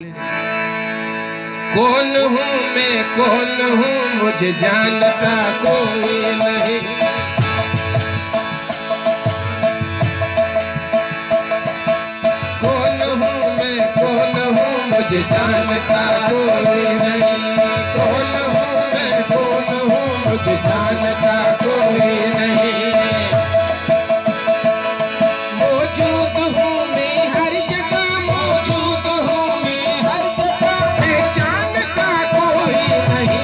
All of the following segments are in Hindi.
कौन हूँ मैं, कौन हूँ मुझे जानता कोई नहीं। कौन हूँ मैं, कौन हूँ मुझे जानता कोई नहीं। कौन हूँ मैं, कौन हूँ मुझे जानता कोई नहीं। मौजूद हूँ मैं हर जगह, मौजूद हूँ मैं हर जगह, पहचानता कोई नहीं।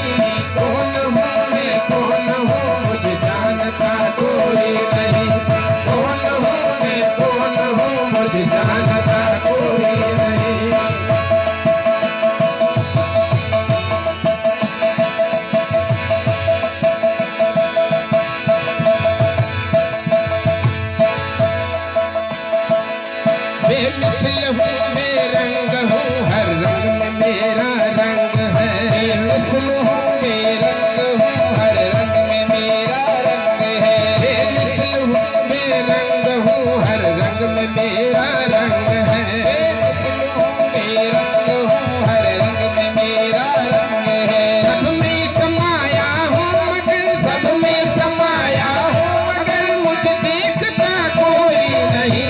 कौन हूँ मैं, कौन हूँ मुझे जानता कोई नहीं। कौन हूँ मैं, कौन हूँ मुझे जानता कोई नहीं। बेमिसल हूँ बेरंग हूँ, हर रंग में मेरा रंग है। बेमिसल हूँ बेरंग हूँ, हर रंग में मेरा रंग है। बेमिसल हूँ बेरंग हूँ, हर रंग में मेरा रंग है। बेमिसल हूँ बेरंग हूँ, हर रंग में मेरा रंग है। सब में समाया हूँ मगर, सब में समाया हूँ मगर मुझे देखता कोई नहीं।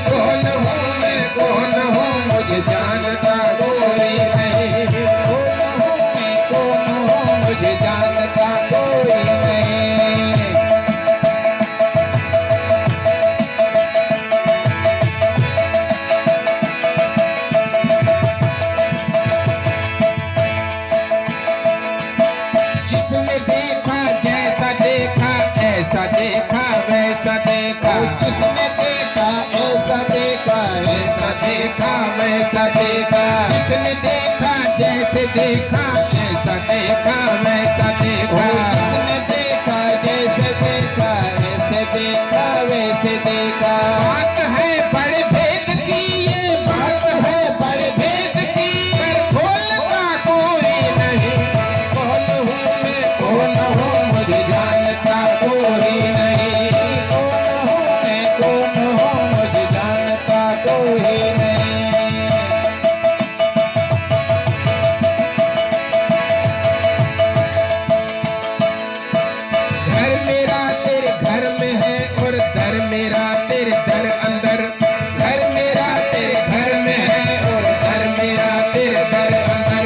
कौन हूँ मैं, कौन हूँ मुझे जानता कोई नहीं। कौन हूँ मैं, कौन हूँ मुझे जानता कोई नहीं। जिसने देखा जैसा देखा, ऐसा देखा वैसा देखा। जिसने देखा ऐसा देखा, ऐसा देखा वैसा देखा। जिसने देखा जैसे देखा, ऐसा देखा वैसा देखा। जिसने देखा जैसे देखा, ऐसे देखा वैसे देखा। बात है बड़े भेद की, ये बात है बड़े भेद की, पर खोलता कोई नहीं। कौन हूँ मैं, कौन हूँ मुझे जानता कोई नहीं। कौन हूँ मैं, कौन हूँ मुझे जानता कोई नहीं। घर मेरा तेरे घर में है और दर मेरा तेरे दर अंदर। घर मेरा तेरे घर में है और दर मेरा तेरे दर अंदर।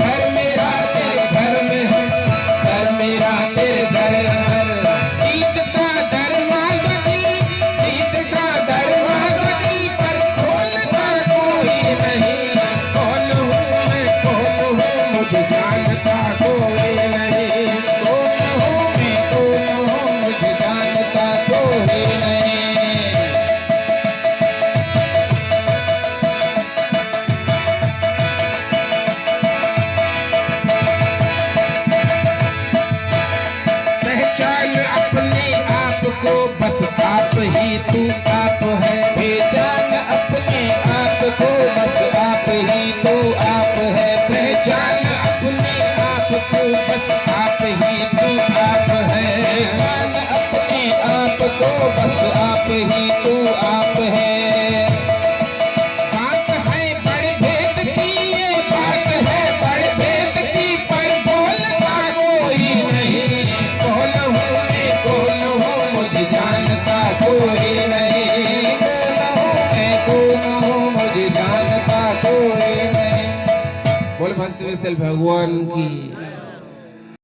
घर मेरा तेरे घर में है, दर मेरा तेरे दर अंदर। ईद का दरवाजा दिल, ईद का दरवाजा दिल पर खोलता कोई नहीं। कौन हूँ मैं, कौन हूँ मुझे जानता कोई नहीं। कौन हूँ मैं, कौन हूँ मुझे जानता कोई नहीं। पहचान अपने आप को, बस आप ही तू आप है। पहचान अपने आप को, बस आप ही तू आप है। पहचान अपने आप को, बस आप ही तू आप है। पहचान अपने आप को, बस आप ही तू आप है। बात है बड़े भेद की, ये बात है बड़े भेद की, पर बोलता कोई नहीं। कौन हूँ मैं, कौन हूँ मुझे जानता कोई नहीं। कौन हूँ मैं, कौन हूँ मुझे जानता कोई नहीं। बोल भक्त वत्सल भगवान की।